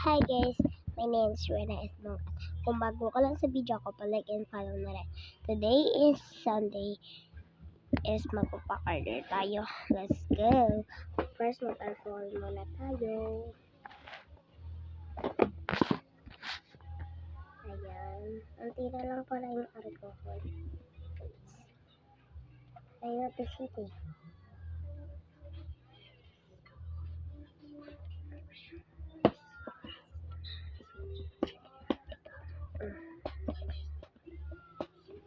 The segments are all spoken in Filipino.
Hi guys, my name is Rena Esmong. Kung bago ka lang sa video ko, like and follow na rin. Today is Sunday. Magpapakorder tayo. Let's go! First, mag-alcohol muna tayo. Ayan. Ang tira lang pala yung alcohol. Ayun, pisiti.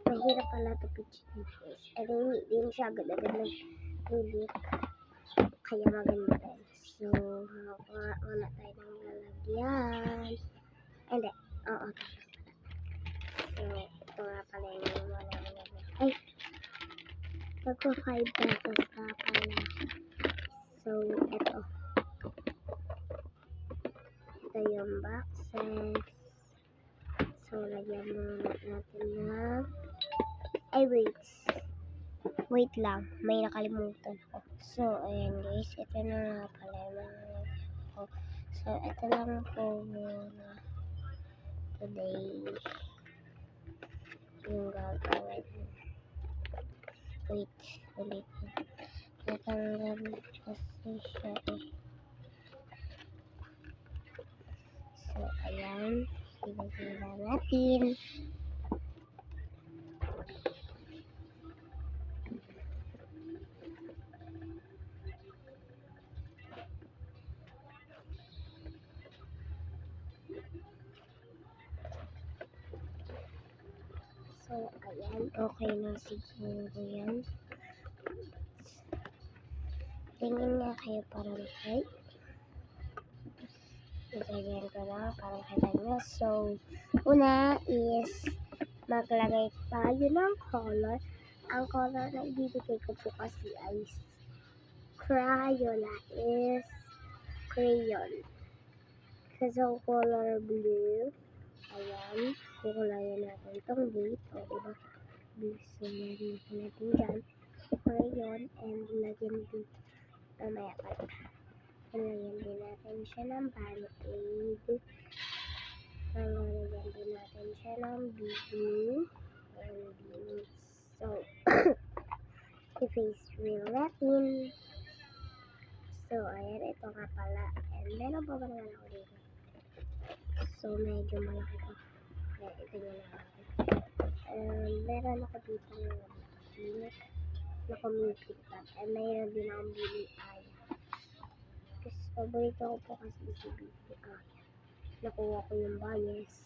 Mahirap pala ito pitchin fish. At hindi din siya agad-agad nag-lilik. Kaya maganda rin. So, wala tayo ng lalagyan. Hindi. Oo, so, ito nga pala yung wala lalagyan. Ay! Magko 5 pesos ka pala. So, ito. Ito yung boxes. So, lagyan muna natin na ay, wait lang, may nakalimutan ko. So, ayan guys, ito na nga pala ko. So, ito lang po muna today yung gagawin. Wait, ulit. Natanggal kasi siya eh. So, ayan, sila natin. So, ayan. Okay na siguro yan. Tingin nga kayo para makay. Ilagyan ko na para makita nyo. So, una is maglagay tayo ng color. Ang color na ibibigay ko po kasi ay Crayola is crayon. Kasi ang color blue. Ayan. Kukulayan natin itong date. O, diba? So, lagyan natin dyan. Crayon. And lagyan din. Mamaya pala. Lagyan din natin siya ng band-aid. Lagyan din natin siya ng blue. And blue. So, i-face real natin. So, ayan. Ito nga pala. And meron pa ba naman ako dito? So, medyo malaki ko. Kaya ito yung natin. Meron ako dito ng pink na kumikit at mayroon din akong Billy Eye. Kasi paborito ko po kasi si Billy Eye. Nakuha ko yung bias.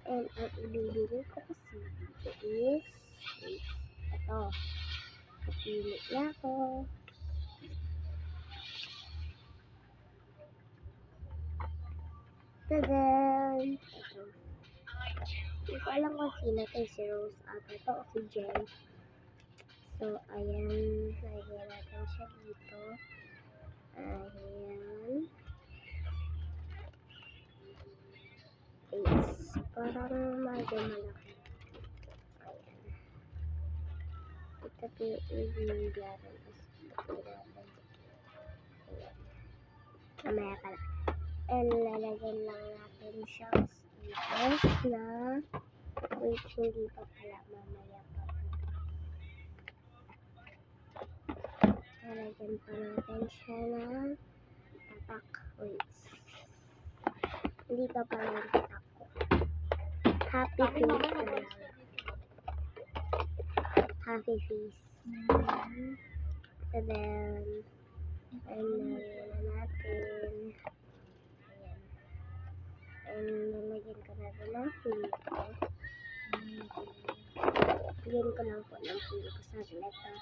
And ang ibibili ko kasi dito is ito. Kapili na ako. Tadaan! Ito. Hindi ko alam kung sino ito, si Rose ata ito o si Jen. So, ayan. Lagyan natin siya dito. Ayan. Face. Parang medyo malaki. Ayan. Ito po yung i-lagyan. Ayan. Mamaya pala. And lalagyan lang natin siyang stickers na wait, hindi pa pala. Mamaya pa. Lalagyan pa natin siya ng tatak. Wait. Hindi pa pala yung tatak ko. Happy face na lang. Happy face. And then, lalagyan na natin. Ayan. And lalagyan ko na rin ng filter. Lagyan ko lang po ng filter sa letter.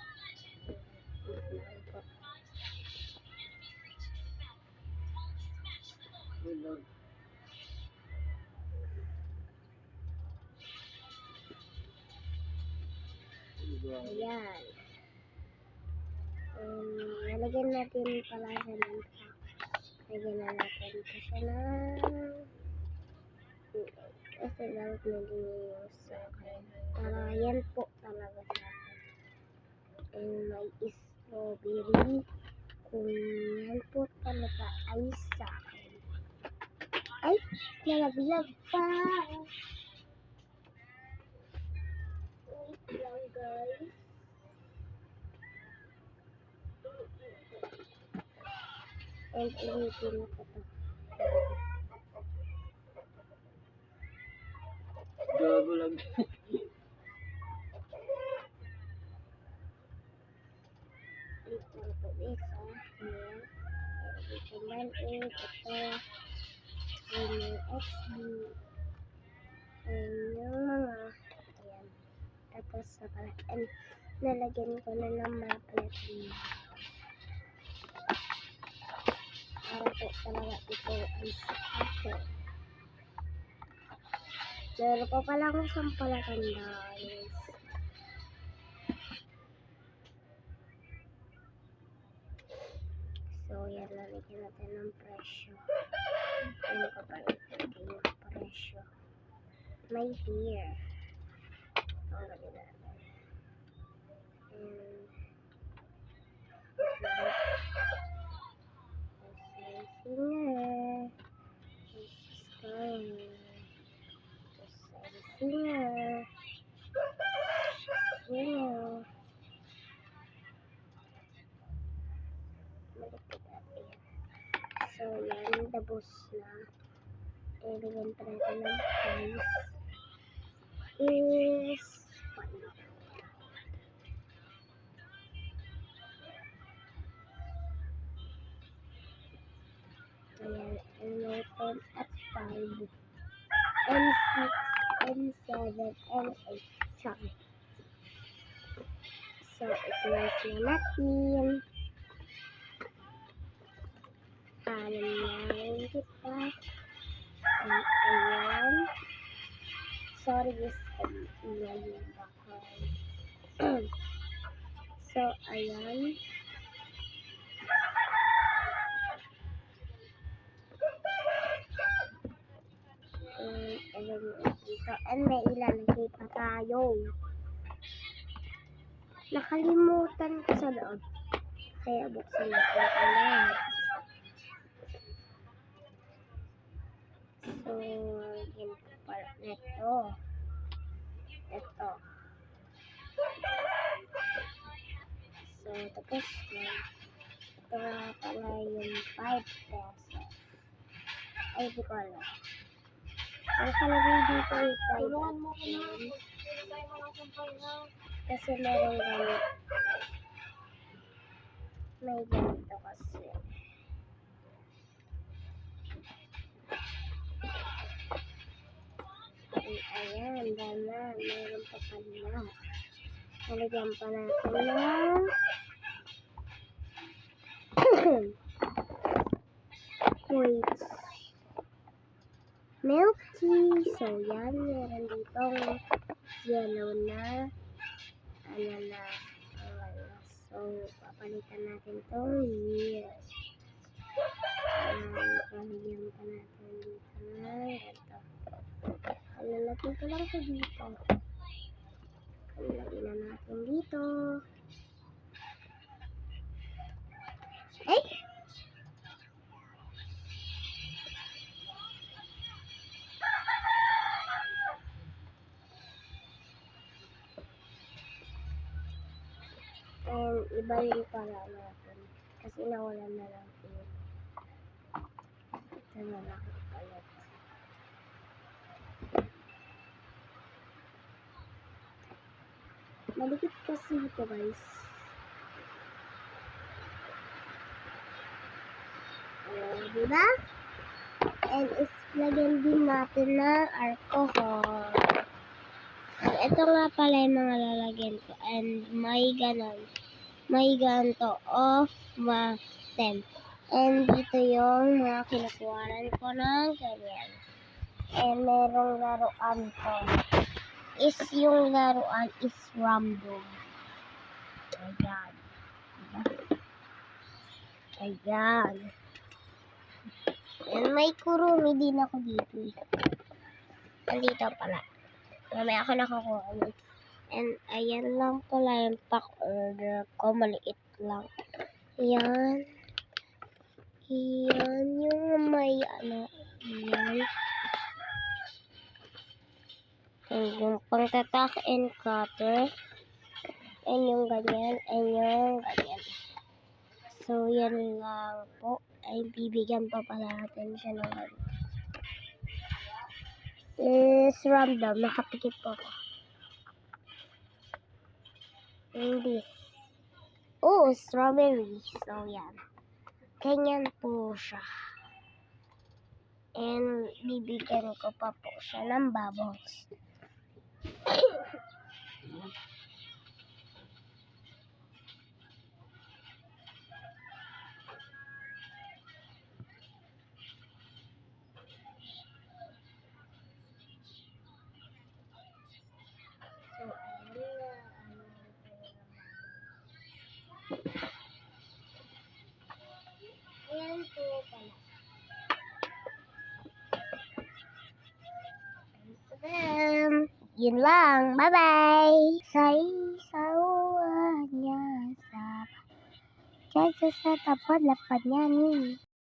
Ayan. Nalagyan natin pala siya ng lagyan na natin ito siya ng kasi lang naging sa akin. Para yan po talaga sa akin. And may strawberry. Kung yan po talaga ay sa akin. Ay, nalaglag pa. Wait lang, guys. And ulitin ko to. Gago lang. Wait lang po, guys. Ayan. Ito man ito. Ayan yung XD. Ayan yung mga. Ayan. Tapos nalagyan ko na ng maplet. Para po talaga ito ay sakto. Meron pa pala akong sampalatan, guys. So, yan, lalagyan natin ng presyo. Yan ko pala yung presyo. May here. Ang lagyan natin. And, singer. Singer. So, yan, dabos na. Ibigyan pa natin ng price is 5. Ayan, N10 at 5. N6, N7, N8. Sorry. So, i-close na natin. Alam na kita. And ayan. Sorry guys, iyan yung background. So, ayan. Ayan dito. And may ilalagay pa tayo. Nakalimutan ko sa loob. Kaya buksan natin ulit. So, yun pala ito. Ito. So, tapos na. Ito nga pala yung 5 pesos. Ay, di ko alam. Ang kalagay dito ay 5 kasi meron ganito. May ganito kasi. Ayan, dama. Meron pa pala. Nalagyan pa natin ng wait. Milk tea. So, yan. Meron ditong yellow na. Ano na. So, papalitan natin itong years. Palagyan pa natin dito na ito. Lalagyan ko lang ito dito. Lalagyan na natin dito. Ay! And iba yung pala natin. Kasi nawalan na lang ito. Ito na lang ulit. Malikit kasi ito guys. Diba? And lagyan din natin ng alcohol. And ito nga pala yung mga lalagyan ko. And may ganon. May ganito of 10. And dito yung mga kinukuhanan ko ng ganyan. And merong laruan ko. Yung laruan is random. Ayan. Ayan. And may kurumi din ako dito. Nandito pala. Mamaya ako nakakuha nun. And ayan lang pala yung pack order ko. Maliit lang. Ayan. Ayan yung may ano. Ayan. And yung pang-tatak and cutter. And yung ganyan. And yung ganyan. So, yan lang po. Ay, bibigyan pa pala natin siya ng ano. Is random. Nakapikit po ako. And this. Oh, strawberry. So, yan. Ganyan po siya. And bibigyan ko pa po siya ng bubbles. So, ayan po pala. Yun lang. Bye-bye! Sa isawan niya sa kaysa sa tapad-lapad niya ni.